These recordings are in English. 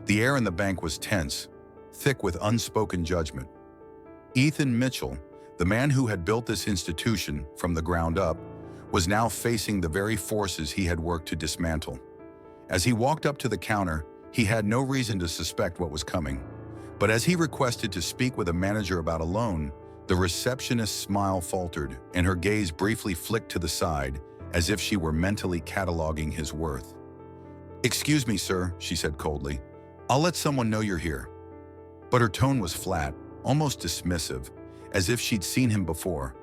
The air in the bank was tense, thick with unspoken judgment. Ethan Mitchell, the man who had built this institution from the ground up, was now facing the very forces he had worked to dismantle. As he walked up to the counter, he had no reason to suspect what was coming. But as he requested to speak with a manager about a loan, the receptionist's smile faltered and her gaze briefly flicked to the side as if she were mentally cataloging his worth. "Excuse me, sir," she said coldly. "I'll let someone know you're here." But her tone was flat, almost dismissive, as if she'd seen him before,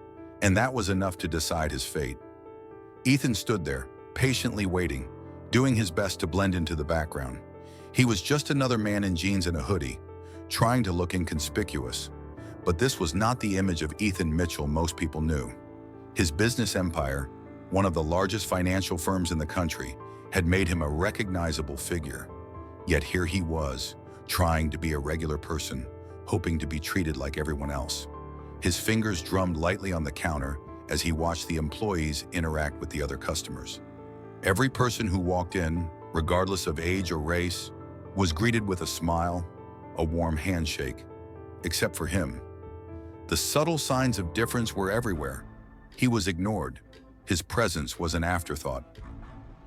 and that was enough to decide his fate. Ethan stood there, patiently waiting, doing his best to blend into the background. He was just another man in jeans and a hoodie, trying to look inconspicuous. But this was not the image of Ethan Mitchell most people knew. His business empire, one of the largest financial firms in the country, had made him a recognizable figure. Yet here he was, trying to be a regular person, hoping to be treated like everyone else. His fingers drummed lightly on the counter as he watched the employees interact with the other customers. Every person who walked in, regardless of age or race, was greeted with a smile, a warm handshake, except for him. The subtle signs of difference were everywhere. He was ignored. His presence was an afterthought.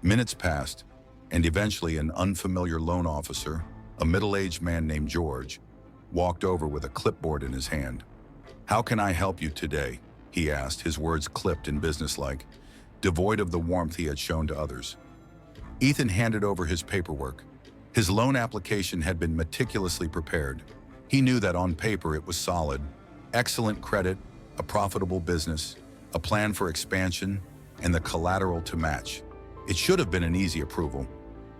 Minutes passed, and eventually an unfamiliar loan officer, a middle-aged man named George, walked over with a clipboard in his hand. "How can I help you today?" he asked, his words clipped and businesslike, devoid of the warmth he had shown to others. Ethan handed over his paperwork. His loan application had been meticulously prepared. He knew that on paper it was solid, excellent credit, a profitable business, a plan for expansion, and the collateral to match. It should have been an easy approval.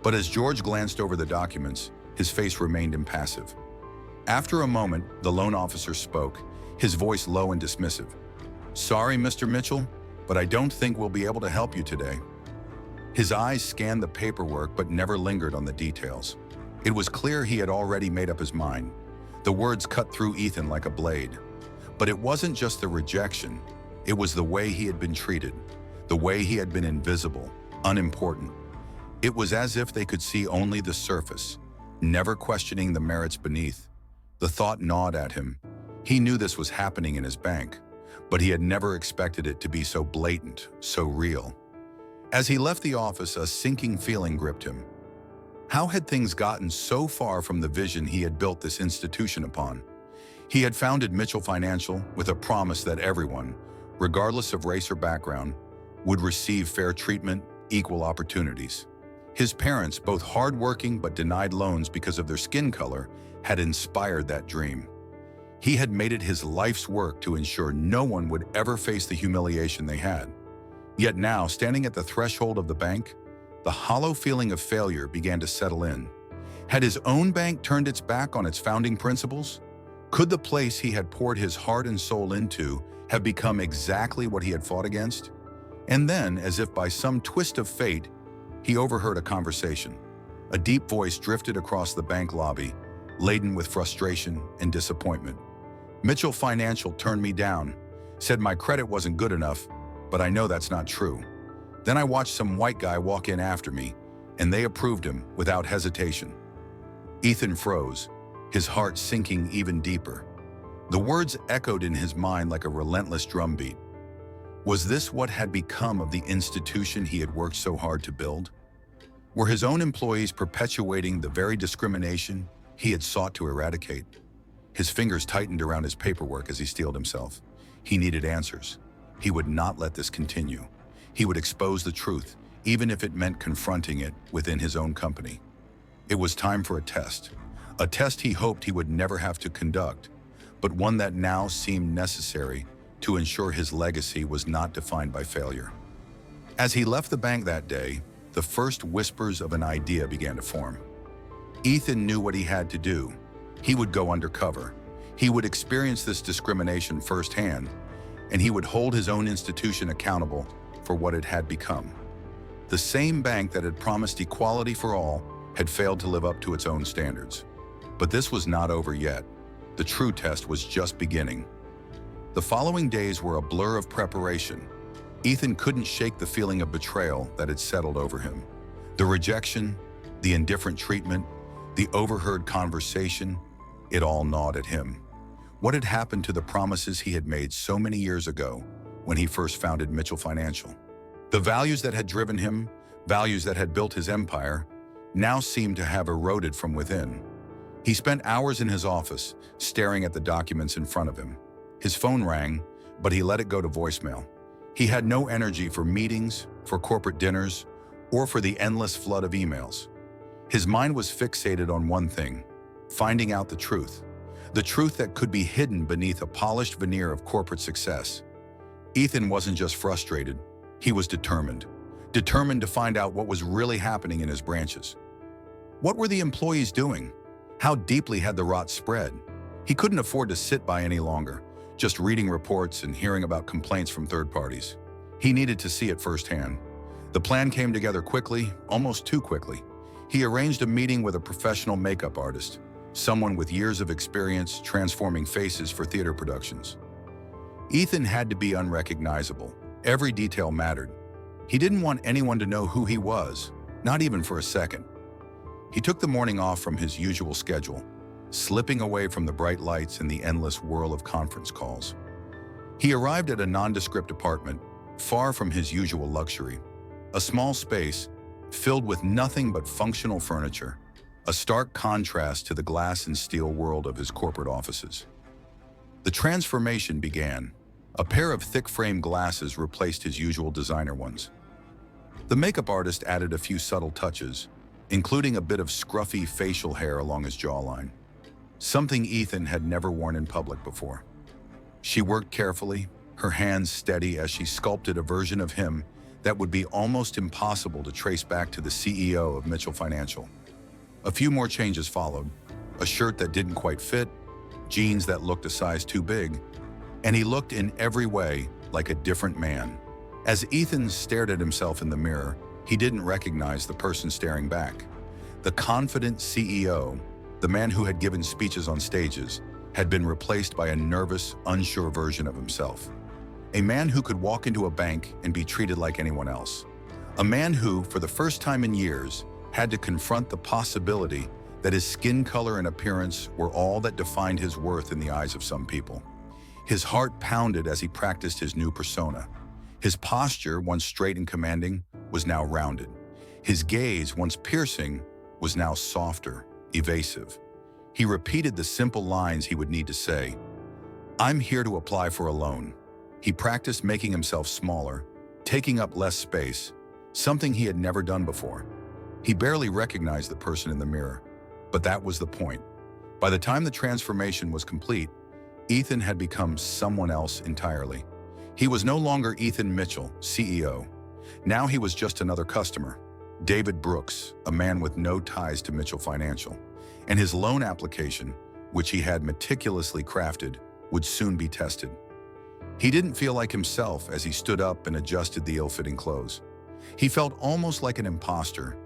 But as George glanced over the documents, his face remained impassive. After a moment, the loan officer spoke, his voice low and dismissive. "Sorry, Mr. Mitchell, but I don't think we'll be able to help you today." His eyes scanned the paperwork but never lingered on the details. It was clear he had already made up his mind. The words cut through Ethan like a blade. But it wasn't just the rejection. It was the way he had been treated, the way he had been invisible, unimportant. It was as if they could see only the surface, never questioning the merits beneath. The thought gnawed at him. He knew this was happening in his bank, but he had never expected it to be so blatant, so real. As he left the office, a sinking feeling gripped him. How had things gotten so far from the vision he had built this institution upon? He had founded Mitchell Financial with a promise that everyone, regardless of race or background, would receive fair treatment, equal opportunities. His parents, both hardworking but denied loans because of their skin color, had inspired that dream. He had made it his life's work to ensure no one would ever face the humiliation they had. Yet now, standing at the threshold of the bank, the hollow feeling of failure began to settle in. Had his own bank turned its back on its founding principles? Could the place he had poured his heart and soul into have become exactly what he had fought against? And then, as if by some twist of fate, he overheard a conversation. A deep voice drifted across the bank lobby, laden with frustration and disappointment. "Mitchell Financial turned me down, said my credit wasn't good enough, but I know that's not true. Then I watched some white guy walk in after me, and they approved him without hesitation." Ethan froze, his heart sinking even deeper. The words echoed in his mind like a relentless drumbeat. Was this what had become of the institution he had worked so hard to build? Were his own employees perpetuating the very discrimination he had sought to eradicate? His fingers tightened around his paperwork as he steeled himself. He needed answers. He would not let this continue. He would expose the truth, even if it meant confronting it within his own company. It was time for a test he hoped he would never have to conduct, but one that now seemed necessary to ensure his legacy was not defined by failure. As he left the bank that day, the first whispers of an idea began to form. Ethan knew what he had to do. He would go undercover. He would experience this discrimination firsthand, and he would hold his own institution accountable for what it had become. The same bank that had promised equality for all had failed to live up to its own standards. But this was not over yet. The true test was just beginning. The following days were a blur of preparation. Ethan couldn't shake the feeling of betrayal that had settled over him. The rejection, the indifferent treatment, The overheard conversation, it all gnawed at him. What had happened to the promises he had made so many years ago when he first founded Mitchell Financial? The values that had driven him, values that had built his empire, now seemed to have eroded from within. He spent hours in his office, staring at the documents in front of him. His phone rang, but he let it go to voicemail. He had no energy for meetings, for corporate dinners, or for the endless flood of emails. His mind was fixated on one thing: finding out the truth that could be hidden beneath a polished veneer of corporate success. Ethan wasn't just frustrated, he was determined to find out what was really happening in his branches. What were the employees doing? How deeply had the rot spread? He couldn't afford to sit by any longer, just reading reports and hearing about complaints from third parties. He needed to see it firsthand. The plan came together quickly, almost too quickly. He arranged a meeting with a professional makeup artist, someone with years of experience transforming faces for theater productions. Ethan had to be unrecognizable. Every detail mattered. He didn't want anyone to know who he was, not even for a second. He took the morning off from his usual schedule, slipping away from the bright lights and the endless whirl of conference calls. He arrived at a nondescript apartment, far from his usual luxury. A small space, filled with nothing but functional furniture, a stark contrast to the glass and steel world of his corporate offices. The transformation began. A pair of thick-frame glasses replaced his usual designer ones. The makeup artist added a few subtle touches, including a bit of scruffy facial hair along his jawline, something Ethan had never worn in public before. She worked carefully, her hands steady as she sculpted a version of him that would be almost impossible to trace back to the CEO of Mitchell Financial. A few more changes followed: a shirt that didn't quite fit, jeans that looked a size too big, and he looked in every way like a different man. As Ethan stared at himself in the mirror, he didn't recognize the person staring back. The confident CEO, the man who had given speeches on stages, had been replaced by a nervous, unsure version of himself. A man who could walk into a bank and be treated like anyone else. A man who, for the first time in years, had to confront the possibility that his skin color and appearance were all that defined his worth in the eyes of some people. His heart pounded as he practiced his new persona. His posture, once straight and commanding, was now rounded. His gaze, once piercing, was now softer, evasive. He repeated the simple lines he would need to say. "I'm here to apply for a loan." He practiced making himself smaller, taking up less space, something he had never done before. He barely recognized the person in the mirror, but that was the point. By the time the transformation was complete, Ethan had become someone else entirely. He was no longer Ethan Mitchell, CEO. Now he was just another customer, David Brooks, a man with no ties to Mitchell Financial, and his loan application, which he had meticulously crafted, would soon be tested. He didn't feel like himself as he stood up and adjusted the ill-fitting clothes. He felt almost like an imposter,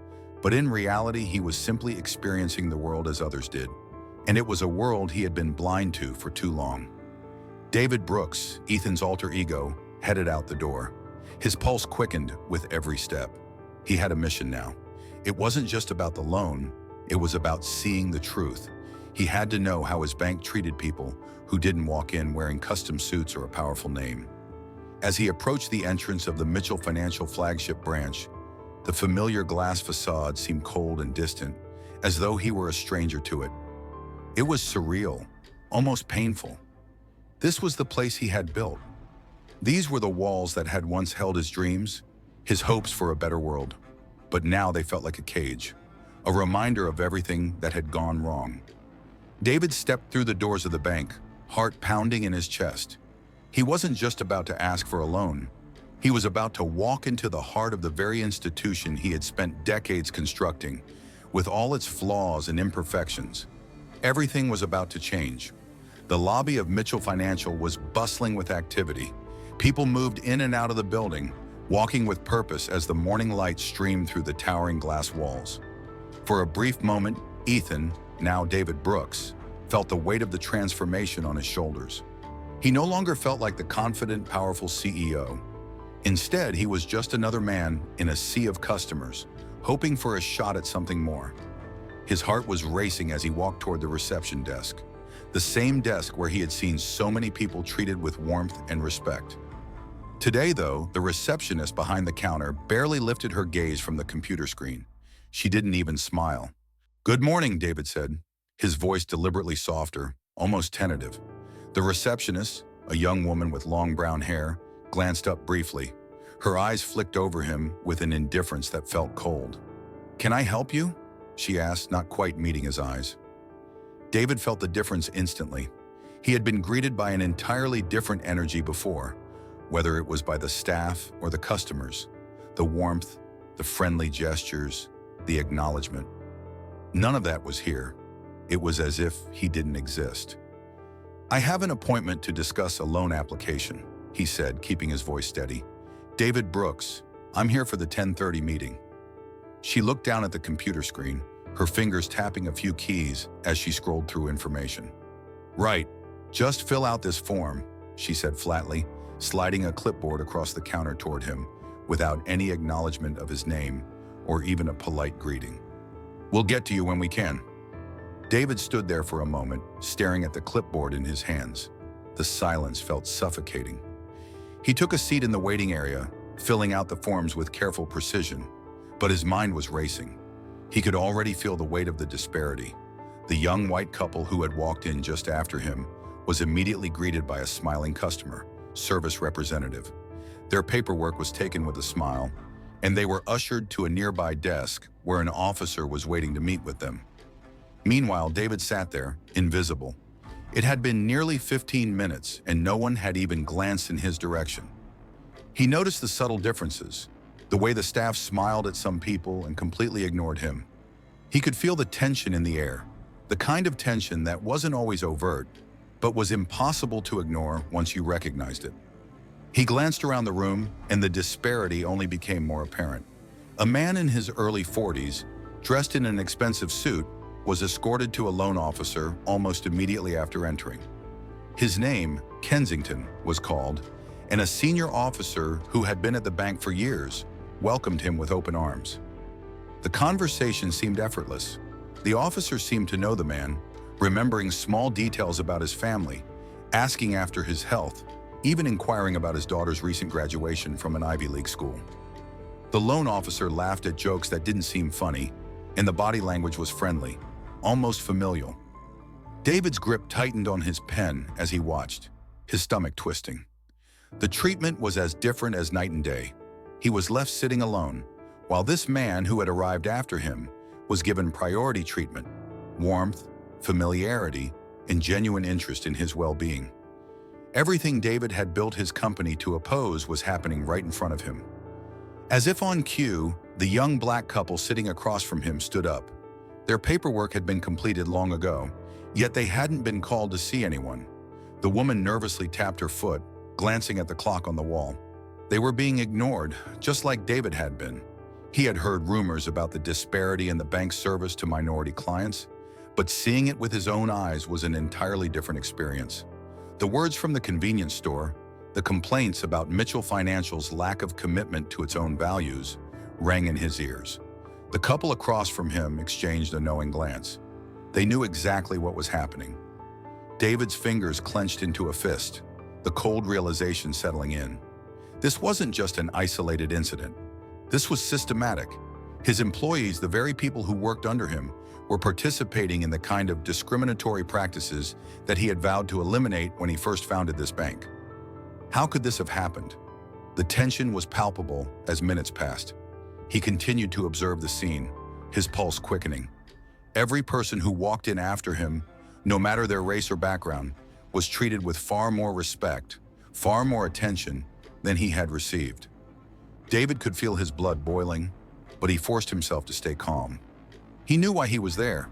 but in reality he was simply experiencing the world as others did, and it was a world he had been blind to for too long. David Brooks, Ethan's alter ego, headed out the door. His pulse quickened with every step. He had a mission now. It wasn't just about the loan, it was about seeing the truth. He had to know how his bank treated people who didn't walk in wearing custom suits or a powerful name. As he approached the entrance of the Mitchell Financial flagship branch, the familiar glass facade seemed cold and distant, as though he were a stranger to it. It was surreal, almost painful. This was the place he had built. These were the walls that had once held his dreams, his hopes for a better world. But now they felt like a cage, a reminder of everything that had gone wrong. David stepped through the doors of the bank, heart pounding in his chest. He wasn't just about to ask for a loan. He was about to walk into the heart of the very institution he had spent decades constructing, with all its flaws and imperfections. Everything was about to change. The lobby of Mitchell Financial was bustling with activity. People moved in and out of the building, walking with purpose as the morning light streamed through the towering glass walls. For a brief moment, Ethan, now David Brooks, felt the weight of the transformation on his shoulders. He no longer felt like the confident, powerful CEO. Instead, he was just another man in a sea of customers, hoping for a shot at something more. His heart was racing as he walked toward the reception desk, the same desk where he had seen so many people treated with warmth and respect. Today, though, the receptionist behind the counter barely lifted her gaze from the computer screen. She didn't even smile. "Good morning," David said, his voice deliberately softer, almost tentative. The receptionist, a young woman with long brown hair, glanced up briefly. Her eyes flicked over him with an indifference that felt cold. "Can I help you?" she asked, not quite meeting his eyes. David felt the difference instantly. He had been greeted by an entirely different energy before, whether it was by the staff or the customers. The warmth, the friendly gestures, the acknowledgement. None of that was here. It was as if he didn't exist. "I have an appointment to discuss a loan application," he said, keeping his voice steady. "David Brooks, I'm here for the 10:30 meeting." She looked down at the computer screen, her fingers tapping a few keys as she scrolled through information. "Right, just fill out this form," she said flatly, sliding a clipboard across the counter toward him without any acknowledgement of his name or even a polite greeting. "We'll get to you when we can." David stood there for a moment, staring at the clipboard in his hands. The silence felt suffocating. He took a seat in the waiting area, filling out the forms with careful precision, but his mind was racing. He could already feel the weight of the disparity. The young white couple who had walked in just after him was immediately greeted by a smiling customer service representative. Their paperwork was taken with a smile, and they were ushered to a nearby desk where an officer was waiting to meet with them. Meanwhile, David sat there, invisible. It had been nearly 15 minutes, and no one had even glanced in his direction. He noticed the subtle differences, the way the staff smiled at some people and completely ignored him. He could feel the tension in the air, the kind of tension that wasn't always overt, but was impossible to ignore once you recognized it. He glanced around the room, and the disparity only became more apparent. A man in his early 40s, dressed in an expensive suit, was escorted to a loan officer almost immediately after entering. His name, Kensington, was called, and a senior officer who had been at the bank for years welcomed him with open arms. The conversation seemed effortless. The officer seemed to know the man, remembering small details about his family, asking after his health, even inquiring about his daughter's recent graduation from an Ivy League school. The loan officer laughed at jokes that didn't seem funny, and the body language was friendly, almost familial. David's grip tightened on his pen as he watched, his stomach twisting. The treatment was as different as night and day. He was left sitting alone, while this man who had arrived after him was given priority treatment, warmth, familiarity, and genuine interest in his well-being. Everything David had built his company to oppose was happening right in front of him. As if on cue, the young black couple sitting across from him stood up. Their paperwork had been completed long ago, yet they hadn't been called to see anyone. The woman nervously tapped her foot, glancing at the clock on the wall. They were being ignored, just like David had been. He had heard rumors about the disparity in the bank's service to minority clients, but seeing it with his own eyes was an entirely different experience. The words from the convenience store, the complaints about Mitchell Financial's lack of commitment to its own values, rang in his ears. The couple across from him exchanged a knowing glance. They knew exactly what was happening. David's fingers clenched into a fist, the cold realization settling in. This wasn't just an isolated incident. This was systematic. His employees, the very people who worked under him, were participating in the kind of discriminatory practices that he had vowed to eliminate when he first founded this bank. How could this have happened? The tension was palpable as minutes passed. He continued to observe the scene, his pulse quickening. Every person who walked in after him, no matter their race or background, was treated with far more respect, far more attention than he had received. David could feel his blood boiling, but he forced himself to stay calm. He knew why he was there.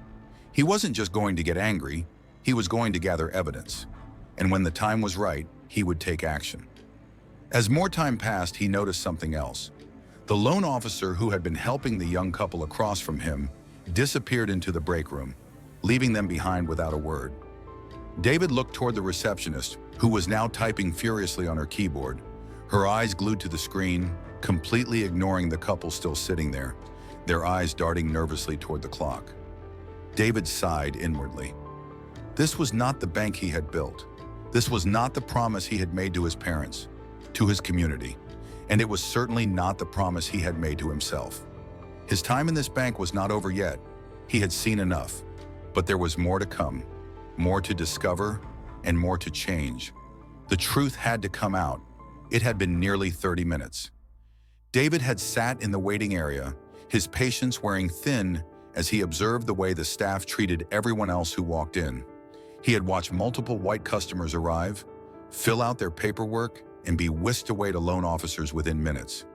He wasn't just going to get angry, he was going to gather evidence. And when the time was right, he would take action. As more time passed, he noticed something else. The loan officer who had been helping the young couple across from him disappeared into the break room, leaving them behind without a word. David looked toward the receptionist, who was now typing furiously on her keyboard, her eyes glued to the screen, completely ignoring the couple still sitting there, their eyes darting nervously toward the clock. David sighed inwardly. This was not the bank he had built. This was not the promise he had made to his parents, to his community, and it was certainly not the promise he had made to himself. His time in this bank was not over yet. He had seen enough, but there was more to come, more to discover, and more to change. The truth had to come out. It had been nearly 30 minutes. David had sat in the waiting area, his patience wearing thin as he observed the way the staff treated everyone else who walked in. He had watched multiple white customers arrive, fill out their paperwork, and be whisked away to loan officers within minutes.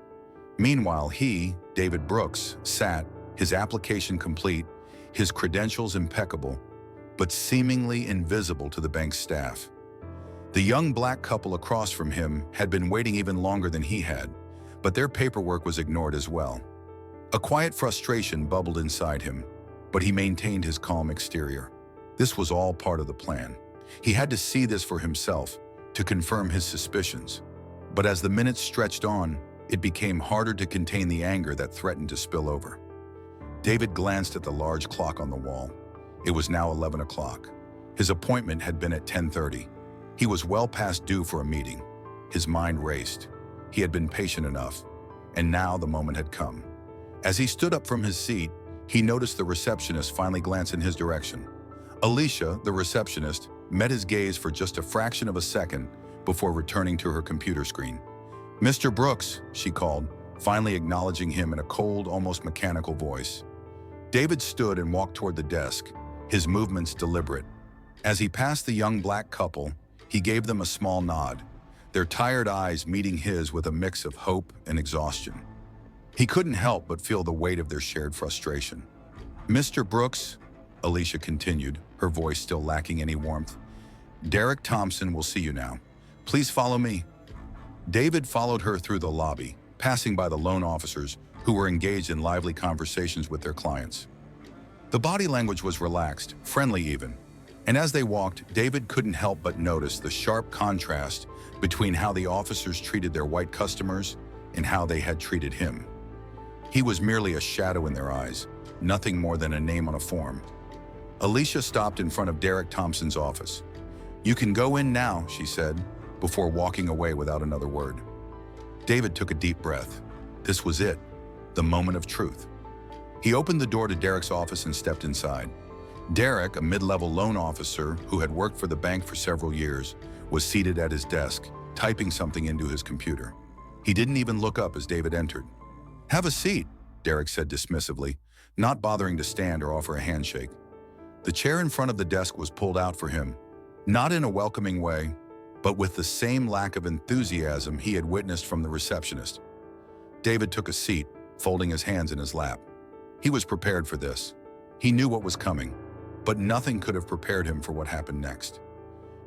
Meanwhile, he, David Brooks, sat, his application complete, his credentials impeccable, but seemingly invisible to the bank's staff. The young black couple across from him had been waiting even longer than he had, but their paperwork was ignored as well. A quiet frustration bubbled inside him, but he maintained his calm exterior. This was all part of the plan. He had to see this for himself, to confirm his suspicions. But as the minutes stretched on, it became harder to contain the anger that threatened to spill over. David glanced at the large clock on the wall. It was now 11 o'clock. His appointment had been at 10:30. He was well past due for a meeting. His mind raced. He had been patient enough, and now the moment had come. As he stood up from his seat, he noticed the receptionist finally glance in his direction. Alicia, the receptionist, met his gaze for just a fraction of a second before returning to her computer screen. "Mr. Brooks," she called, finally acknowledging him in a cold, almost mechanical voice. David stood and walked toward the desk, his movements deliberate. As he passed the young black couple, he gave them a small nod, their tired eyes meeting his with a mix of hope and exhaustion. He couldn't help but feel the weight of their shared frustration. "Mr. Brooks," Alicia continued, her voice still lacking any warmth, "Derek Thompson will see you now. Please follow me." David followed her through the lobby, passing by the loan officers who were engaged in lively conversations with their clients. The body language was relaxed, friendly even, and as they walked, David couldn't help but notice the sharp contrast between how the officers treated their white customers and how they had treated him. He was merely a shadow in their eyes, nothing more than a name on a form. Alicia stopped in front of Derek Thompson's office. "You can go in now," she said, before walking away without another word. David took a deep breath. This was it, the moment of truth. He opened the door to Derek's office and stepped inside. Derek, a mid-level loan officer who had worked for the bank for several years, was seated at his desk, typing something into his computer. He didn't even look up as David entered. "Have a seat," Derek said dismissively, not bothering to stand or offer a handshake. The chair in front of the desk was pulled out for him, not in a welcoming way, but with the same lack of enthusiasm he had witnessed from the receptionist. David took a seat, folding his hands in his lap. He was prepared for this. He knew what was coming, but nothing could have prepared him for what happened next.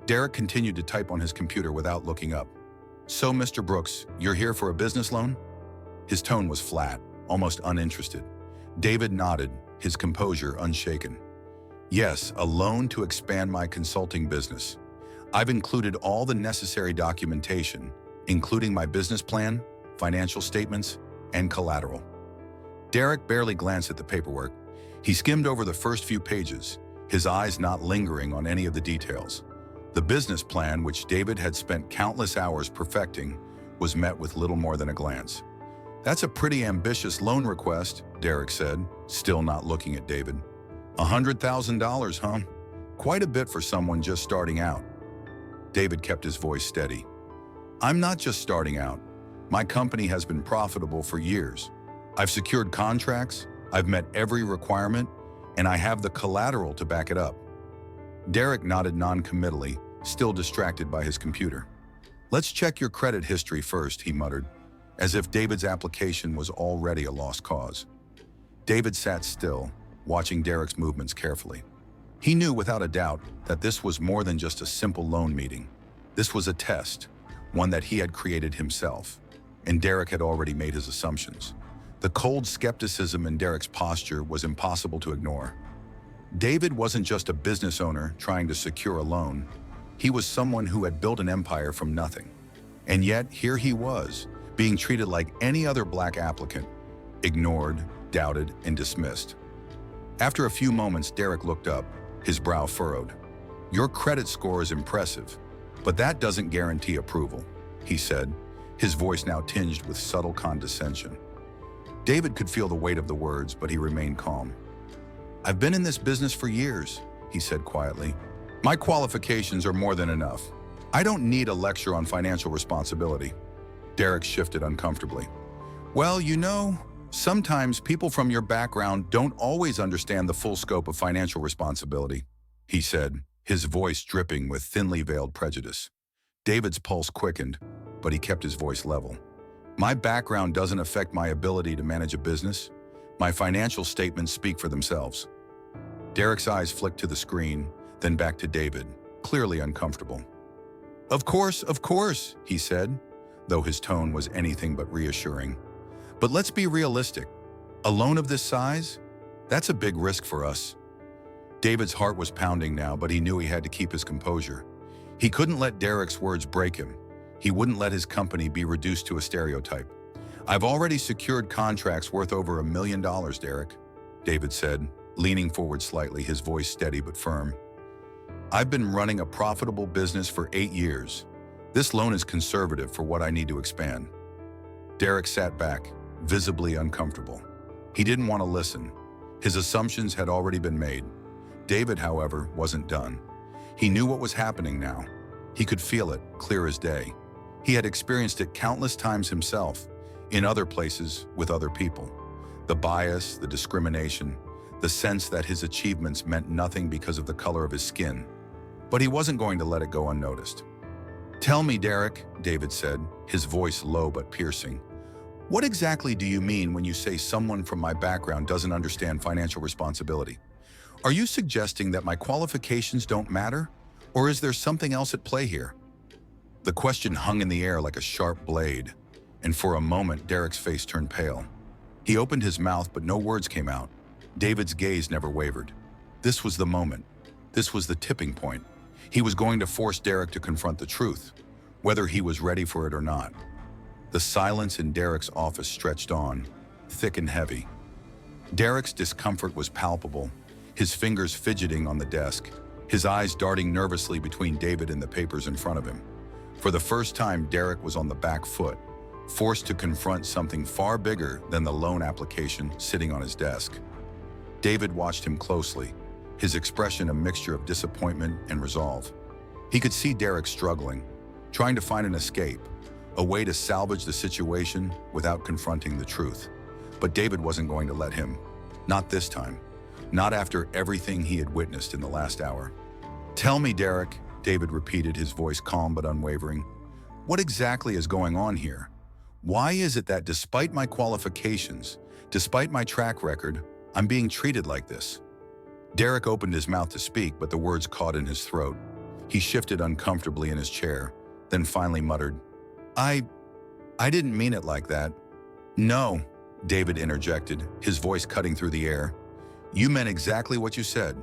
Derek continued to type on his computer without looking up. "So, Mr. Brooks, you're here for a business loan?" His tone was flat, almost uninterested. David nodded, his composure unshaken. "Yes, a loan to expand my consulting business. I've included all the necessary documentation, including my business plan, financial statements, and collateral." Derek barely glanced at the paperwork. He skimmed over the first few pages, his eyes not lingering on any of the details. The business plan, which David had spent countless hours perfecting, was met with little more than a glance. "That's a pretty ambitious loan request," Derek said, still not looking at David. $100,000, huh? Quite a bit for someone just starting out." David kept his voice steady. "I'm not just starting out. My company has been profitable for years. I've secured contracts, I've met every requirement, and I have the collateral to back it up." Derek nodded non-committally, still distracted by his computer. "Let's check your credit history first," he muttered, as if David's application was already a lost cause. David sat still, watching Derek's movements carefully. He knew without a doubt that this was more than just a simple loan meeting. This was a test, one that he had created himself, and Derek had already made his assumptions. The cold skepticism in Derek's posture was impossible to ignore. David wasn't just a business owner trying to secure a loan. He was someone who had built an empire from nothing. And yet, here he was, being treated like any other black applicant, ignored, doubted, and dismissed. After a few moments, Derek looked up, his brow furrowed. "Your credit score is impressive, but that doesn't guarantee approval," he said, his voice now tinged with subtle condescension. David could feel the weight of the words, but he remained calm. "I've been in this business for years," he said quietly. "My qualifications are more than enough. I don't need a lecture on financial responsibility." Derek shifted uncomfortably. "Well, sometimes people from your background don't always understand the full scope of financial responsibility," he said, his voice dripping with thinly veiled prejudice. David's pulse quickened, but he kept his voice level. "My background doesn't affect my ability to manage a business. My financial statements speak for themselves." Derek's eyes flicked to the screen, then back to David, clearly uncomfortable. Of course," he said, though his tone was anything but reassuring. "But let's be realistic. A loan of this size? That's a big risk for us." David's heart was pounding now, but he knew he had to keep his composure. He couldn't let Derek's words break him. He wouldn't let his company be reduced to a stereotype. "I've already secured contracts worth over $1 million, Derek," David said, leaning forward slightly, his voice steady but firm. "I've been running a profitable business for 8 years. This loan is conservative for what I need to expand." Derek sat back, visibly uncomfortable. He didn't want to listen. His assumptions had already been made. David, however, wasn't done. He knew what was happening now. He could feel it, clear as day. He had experienced it countless times himself, in other places, with other people. The bias, the discrimination, the sense that his achievements meant nothing because of the color of his skin. But he wasn't going to let it go unnoticed. "Tell me, Derek," David said, his voice low but piercing. "What exactly do you mean when you say someone from my background doesn't understand financial responsibility? Are you suggesting that my qualifications don't matter? Or is there something else at play here?" The question hung in the air like a sharp blade, and for a moment Derek's face turned pale. He opened his mouth, but no words came out. David's gaze never wavered. This was the moment. This was the tipping point. He was going to force Derek to confront the truth, whether he was ready for it or not. The silence in Derek's office stretched on, thick and heavy. Derek's discomfort was palpable, his fingers fidgeting on the desk, his eyes darting nervously between David and the papers in front of him. For the first time, Derek was on the back foot, forced to confront something far bigger than the loan application sitting on his desk. David watched him closely, his expression a mixture of disappointment and resolve. He could see Derek struggling, trying to find an escape, a way to salvage the situation without confronting the truth. But David wasn't going to let him. Not this time. Not after everything he had witnessed in the last hour. "Tell me, Derek," David repeated, his voice calm but unwavering. "What exactly is going on here? Why is it that despite my qualifications, despite my track record, I'm being treated like this?" Derek opened his mouth to speak, but the words caught in his throat. He shifted uncomfortably in his chair, then finally muttered, I didn't mean it like that." "No," David interjected, his voice cutting through the air. "You meant exactly what you said.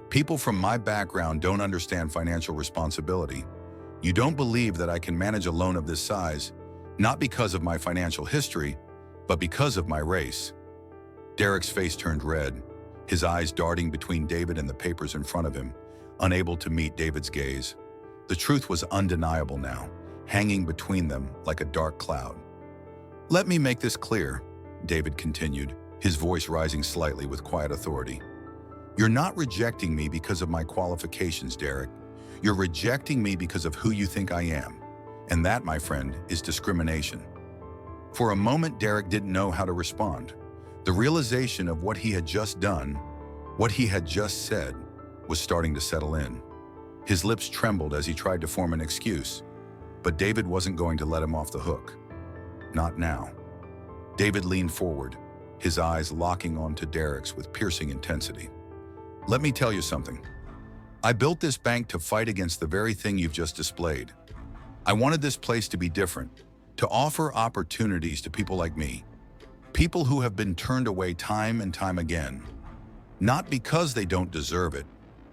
People from my background don't understand financial responsibility. You don't believe that I can manage a loan of this size, not because of my financial history, but because of my race." Derek's face turned red, his eyes darting between David and the papers in front of him, unable to meet David's gaze. The truth was undeniable now, hanging between them like a dark cloud. "Let me make this clear," David continued, his voice rising slightly with quiet authority. "You're not rejecting me because of my qualifications, Derek. You're rejecting me because of who you think I am. And that, my friend, is discrimination." For a moment, Derek didn't know how to respond. The realization of what he had just done, what he had just said, was starting to settle in. His lips trembled as he tried to form an excuse, but David wasn't going to let him off the hook. Not now. David leaned forward, his eyes locking onto Derek's with piercing intensity. "Let me tell you something. I built this bank to fight against the very thing you've just displayed. I wanted this place to be different, to offer opportunities to people like me, people who have been turned away time and time again, not because they don't deserve it,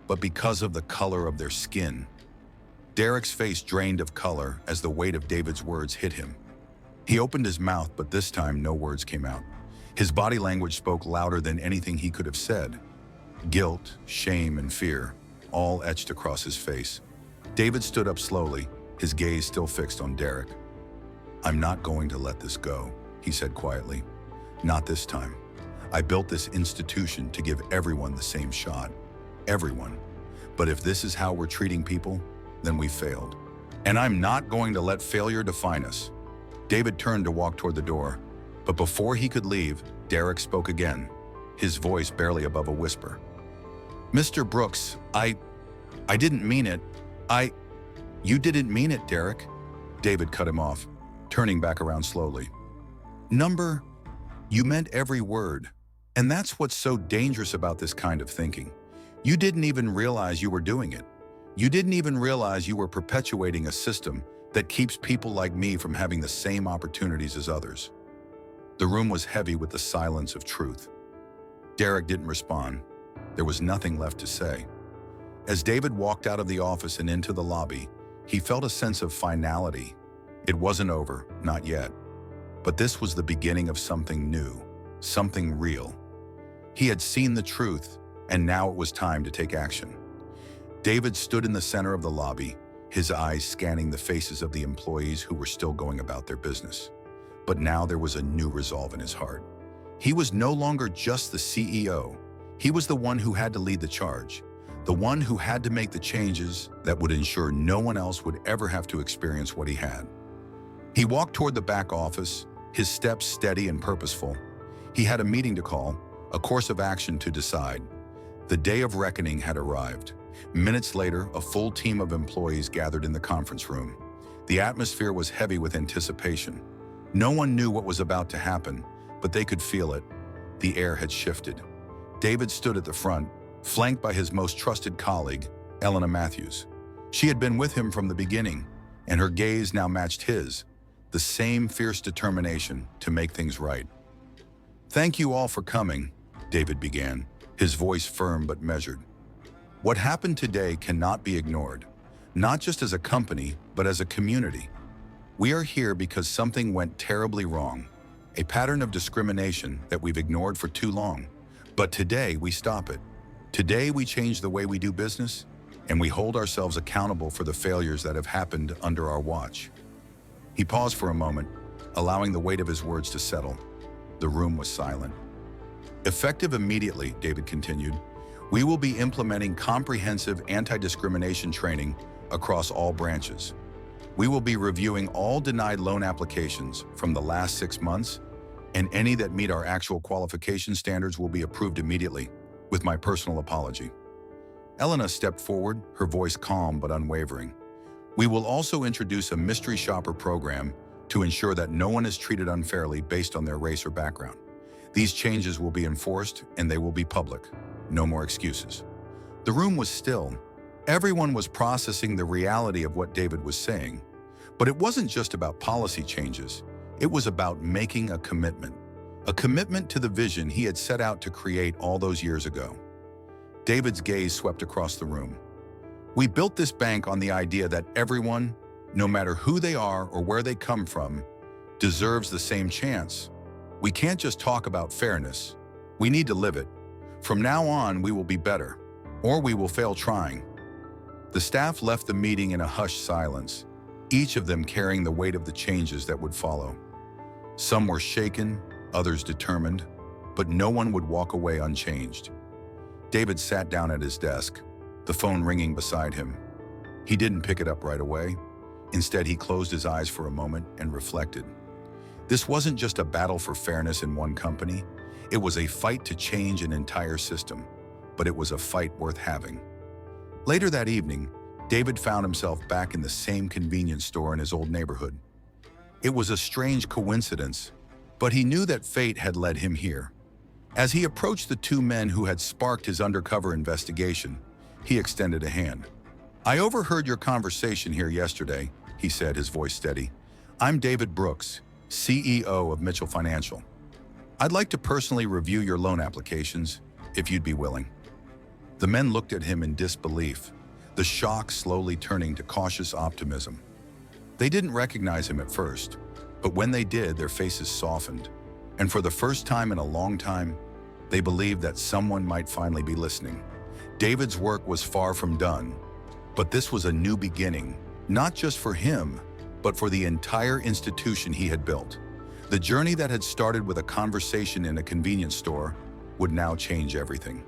but because of the color of their skin." Derek's face drained of color as the weight of David's words hit him. He opened his mouth, but this time no words came out. His body language spoke louder than anything he could have said. Guilt, shame, and fear, all etched across his face. David stood up slowly, his gaze still fixed on Derek. "I'm not going to let this go," he said quietly. "Not this time. I built this institution to give everyone the same shot. Everyone. But if this is how we're treating people, then we failed. And I'm not going to let failure define us." David turned to walk toward the door, but before he could leave, Derek spoke again, his voice barely above a whisper. "Mr. Brooks, I didn't mean it. You didn't mean it, Derek." David cut him off, turning back around slowly. You meant every word. And that's what's so dangerous about this kind of thinking. You didn't even realize you were doing it. You didn't even realize you were perpetuating a system that keeps people like me from having the same opportunities as others. The room was heavy with the silence of truth. Derek didn't respond. There was nothing left to say. As David walked out of the office and into the lobby, he felt a sense of finality. It wasn't over, not yet. But this was the beginning of something new, something real. He had seen the truth, and now it was time to take action. David stood in the center of the lobby, his eyes scanning the faces of the employees who were still going about their business. But now there was a new resolve in his heart. He was no longer just the CEO. He was the one who had to lead the charge, the one who had to make the changes that would ensure no one else would ever have to experience what he had. He walked toward the back office, his steps steady and purposeful. He had a meeting to call, a course of action to decide. The day of reckoning had arrived. Minutes later, a full team of employees gathered in the conference room. The atmosphere was heavy with anticipation. No one knew what was about to happen, but they could feel it. The air had shifted. David stood at the front, flanked by his most trusted colleague, Elena Matthews. She had been with him from the beginning, and her gaze now matched his, the same fierce determination to make things right. "Thank you all for coming," David began, his voice firm but measured. "What happened today cannot be ignored, not just as a company, but as a community. We are here because something went terribly wrong, a pattern of discrimination that we've ignored for too long. But today we stop it. Today we change the way we do business, and we hold ourselves accountable for the failures that have happened under our watch." He paused for a moment, allowing the weight of his words to settle. The room was silent. "Effective immediately," David continued, "we will be implementing comprehensive anti-discrimination training across all branches. We will be reviewing all denied loan applications from the last 6 months, and any that meet our actual qualification standards will be approved immediately, with my personal apology." Elena stepped forward, her voice calm but unwavering. "We will also introduce a mystery shopper program to ensure that no one is treated unfairly based on their race or background. These changes will be enforced and they will be public. No more excuses." The room was still. Everyone was processing the reality of what David was saying. But it wasn't just about policy changes. It was about making a commitment to the vision he had set out to create all those years ago. David's gaze swept across the room. "We built this bank on the idea that everyone, no matter who they are or where they come from, deserves the same chance. We can't just talk about fairness. We need to live it. From now on, we will be better, or we will fail trying." The staff left the meeting in a hushed silence, each of them carrying the weight of the changes that would follow. Some were shaken, others determined, but no one would walk away unchanged. David sat down at his desk, the phone ringing beside him. He didn't pick it up right away. Instead, he closed his eyes for a moment and reflected. This wasn't just a battle for fairness in one company. It was a fight to change an entire system, but it was a fight worth having. Later that evening, David found himself back in the same convenience store in his old neighborhood. It was a strange coincidence, but he knew that fate had led him here. As he approached the two men who had sparked his undercover investigation, he extended a hand. "I overheard your conversation here yesterday," he said, his voice steady. "I'm David Brooks, CEO of Mitchell Financial. I'd like to personally review your loan applications, if you'd be willing." The men looked at him in disbelief, the shock slowly turning to cautious optimism. They didn't recognize him at first, but when they did, their faces softened. And for the first time in a long time, They believed that someone might finally be listening. David's work was far from done, but this was a new beginning, not just for him, but for the entire institution he had built. The journey that had started with a conversation in a convenience store would now change everything.